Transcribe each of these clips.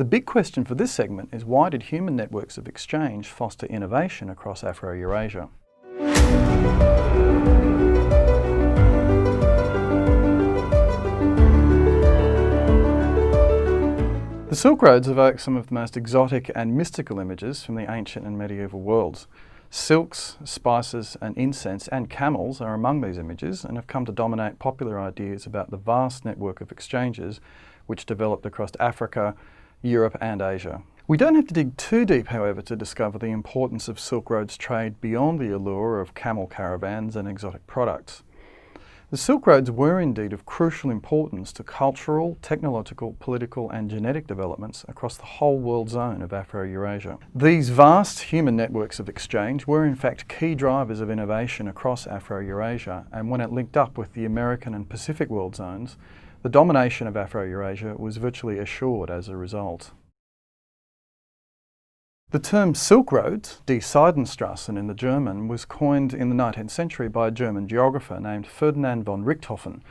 The big question for this segment is, why did human networks of exchange foster innovation across Afro-Eurasia? The Silk Roads evoke some of the most exotic and mystical images from the ancient and medieval worlds. Silks, spices and incense and camels are among these images and have come to dominate popular ideas about the vast network of exchanges which developed across Africa, Europe and Asia. We don't have to dig too deep, however, to discover the importance of Silk Roads trade beyond the allure of camel caravans and exotic products. The Silk Roads were indeed of crucial importance to cultural, technological, political and genetic developments across the whole world zone of Afro-Eurasia. These vast human networks of exchange were in fact key drivers of innovation across Afro-Eurasia, and when it linked up with the American and Pacific world zones, the domination of Afro-Eurasia was virtually assured as a result. The term Silk Roads, die Seidenstraßen in the German, was coined in the 19th century by a German geographer named Ferdinand von Richthofen,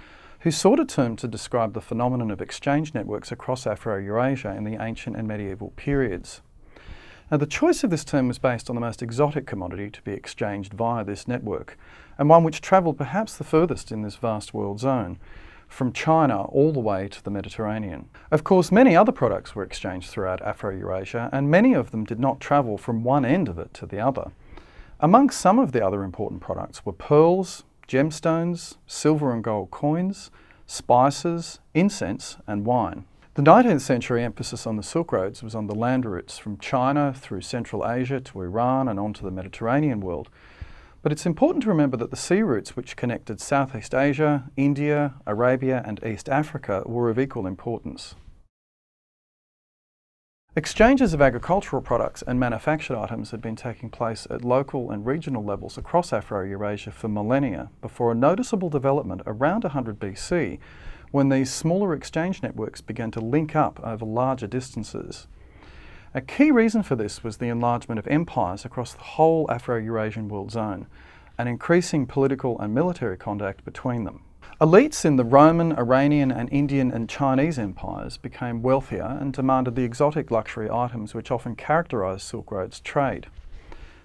who sought a term to describe the phenomenon of exchange networks across Afro-Eurasia in the ancient and medieval periods. Now, the choice of this term was based on the most exotic commodity to be exchanged via this network, and one which travelled perhaps the furthest in this vast world zone, from China all the way to the Mediterranean. Of course, many other products were exchanged throughout Afro-Eurasia, and many of them did not travel from one end of it to the other. Among some of the other important products were pearls, gemstones, silver and gold coins, spices, incense and wine. The 19th century emphasis on the Silk Roads was on the land routes from China through Central Asia to Iran and onto the Mediterranean world. But it's important to remember that the sea routes which connected Southeast Asia, India, Arabia and East Africa were of equal importance. Exchanges of agricultural products and manufactured items had been taking place at local and regional levels across Afro-Eurasia for millennia before a noticeable development around 100 BC, when these smaller exchange networks began to link up over larger distances. A key reason for this was the enlargement of empires across the whole Afro-Eurasian world zone, and increasing political and military contact between them. Elites in the Roman, Iranian and Indian and Chinese empires became wealthier and demanded the exotic luxury items which often characterised Silk Roads trade.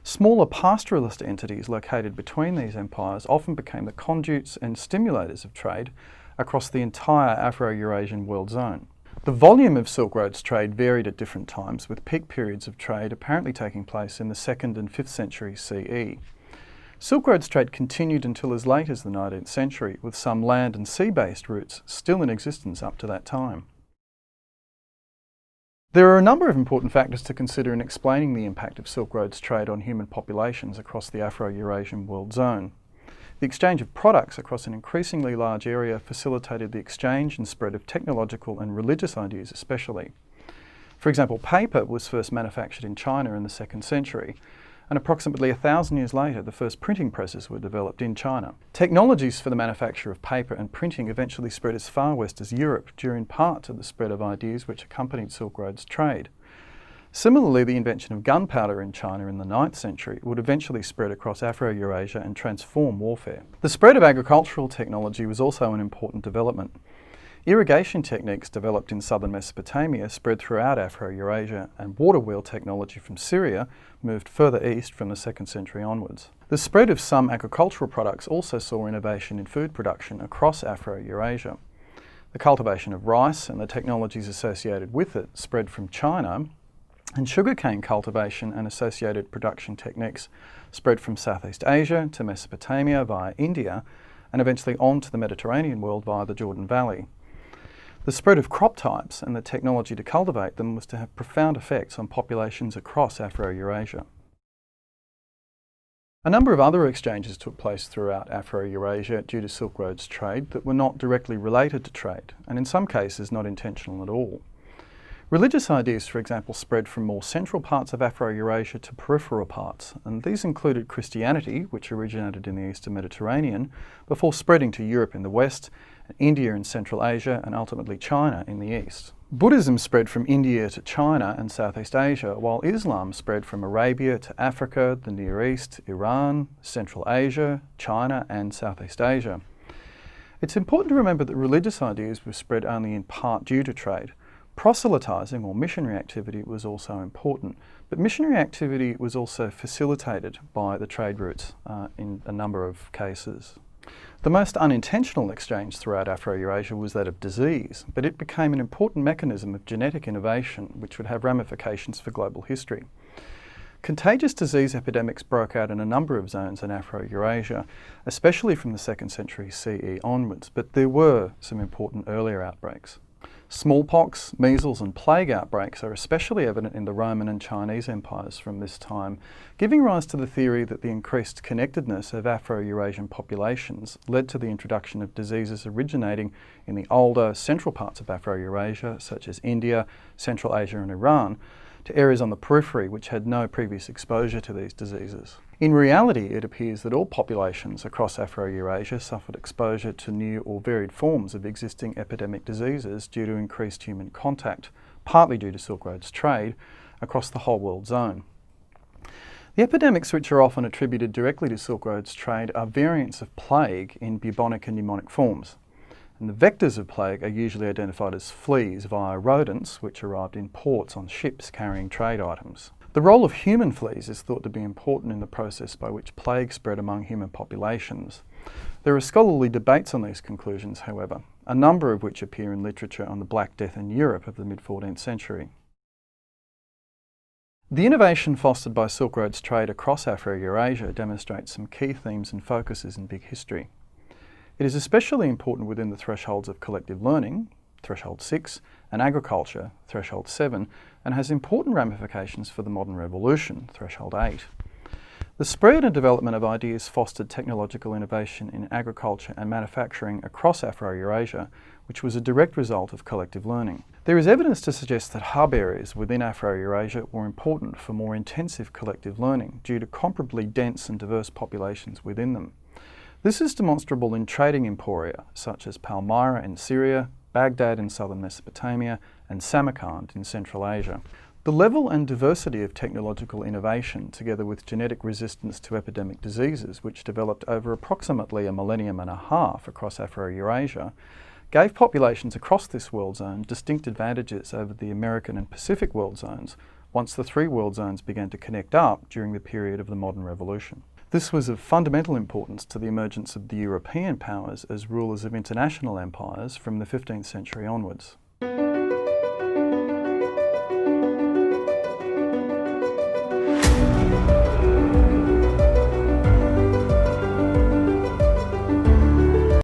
Smaller pastoralist entities located between these empires often became the conduits and stimulators of trade across the entire Afro-Eurasian world zone. The volume of Silk Roads trade varied at different times, with peak periods of trade apparently taking place in the 2nd and 5th century CE. Silk Roads trade continued until as late as the 19th century, with some land and sea-based routes still in existence up to that time. There are a number of important factors to consider in explaining the impact of Silk Roads trade on human populations across the Afro-Eurasian world zone. The exchange of products across an increasingly large area facilitated the exchange and spread of technological and religious ideas especially. For example, paper was first manufactured in China in the 2nd century, and approximately 1,000 years later the first printing presses were developed in China. Technologies for the manufacture of paper and printing eventually spread as far west as Europe, due in part to the spread of ideas which accompanied Silk Roads trade. Similarly, the invention of gunpowder in China in the 9th century would eventually spread across Afro-Eurasia and transform warfare. The spread of agricultural technology was also an important development. Irrigation techniques developed in southern Mesopotamia spread throughout Afro-Eurasia, and water wheel technology from Syria moved further east from the 2nd century onwards. The spread of some agricultural products also saw innovation in food production across Afro-Eurasia. The cultivation of rice and the technologies associated with it spread from China, and sugarcane cultivation and associated production techniques spread from Southeast Asia to Mesopotamia via India, and eventually on to the Mediterranean world via the Jordan Valley. The spread of crop types and the technology to cultivate them was to have profound effects on populations across Afro-Eurasia. A number of other exchanges took place throughout Afro-Eurasia due to Silk Roads trade that were not directly related to trade, and in some cases not intentional at all. Religious ideas, for example, spread from more central parts of Afro-Eurasia to peripheral parts, and these included Christianity, which originated in the Eastern Mediterranean, before spreading to Europe in the west, India in Central Asia, and ultimately China in the east. Buddhism spread from India to China and Southeast Asia, while Islam spread from Arabia to Africa, the Near East, Iran, Central Asia, China, and Southeast Asia. It's important to remember that religious ideas were spread only in part due to trade. Proselytising or missionary activity was also important, but missionary activity was also facilitated by the trade routes in a number of cases. The most unintentional exchange throughout Afro-Eurasia was that of disease, but it became an important mechanism of genetic innovation which would have ramifications for global history. Contagious disease epidemics broke out in a number of zones in Afro-Eurasia, especially from the 2nd century CE onwards, but there were some important earlier outbreaks. Smallpox, measles and plague outbreaks are especially evident in the Roman and Chinese empires from this time, giving rise to the theory that the increased connectedness of Afro-Eurasian populations led to the introduction of diseases originating in the older central parts of Afro-Eurasia, such as India, Central Asia and Iran, to areas on the periphery which had no previous exposure to these diseases. In reality, it appears that all populations across Afro-Eurasia suffered exposure to new or varied forms of existing epidemic diseases due to increased human contact, partly due to Silk Road's trade, across the whole world zone. The epidemics which are often attributed directly to Silk Road's trade are variants of plague in bubonic and pneumonic forms. And the vectors of plague are usually identified as fleas via rodents, which arrived in ports on ships carrying trade items. The role of human fleas is thought to be important in the process by which plague spread among human populations. There are scholarly debates on these conclusions, however, a number of which appear in literature on the Black Death in Europe of the mid-14th century. The innovation fostered by Silk Road's trade across Afro-Eurasia demonstrates some key themes and focuses in big history. It is especially important within the thresholds of collective learning, threshold 6, and agriculture, threshold 7, and has important ramifications for the modern revolution, threshold 8. The spread and development of ideas fostered technological innovation in agriculture and manufacturing across Afro-Eurasia, which was a direct result of collective learning. There is evidence to suggest that hub areas within Afro-Eurasia were important for more intensive collective learning due to comparably dense and diverse populations within them. This is demonstrable in trading emporia, such as Palmyra in Syria, Baghdad in southern Mesopotamia, and Samarkand in Central Asia. The level and diversity of technological innovation, together with genetic resistance to epidemic diseases, which developed over approximately a millennium and a half across Afro-Eurasia, gave populations across this world zone distinct advantages over the American and Pacific world zones once the three world zones began to connect up during the period of the modern revolution. This was of fundamental importance to the emergence of the European powers as rulers of international empires from the 15th century onwards.